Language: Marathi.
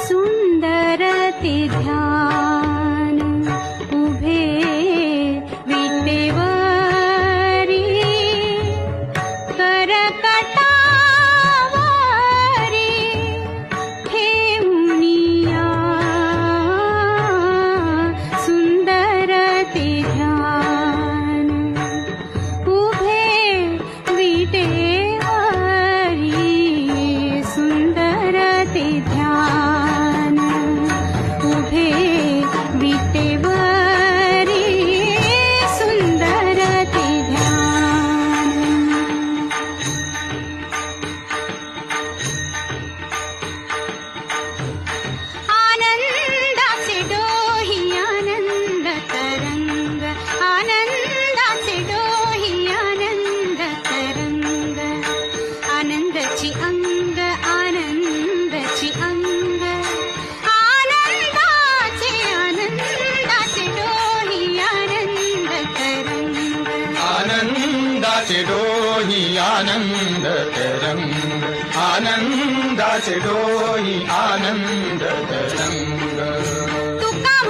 सुंदर ते ध्यान उभे विटेवरी करकटावरी ठेवूनिया सुंदर ते ध्यान उभे विटेवरी सुंदर ते ध्यान उभे विटेवरी सुंदर ते ध्यान आनंदाचे डोही आनंद तरंग आनंदाचे डोही आनंद तरंग आनंदाची अंग आनंदाची अंग आनंदाचे डोही आनंद तरंग आनंदाचे डोही आनंद तरंग आनंदाचे डोही आनंद तरंग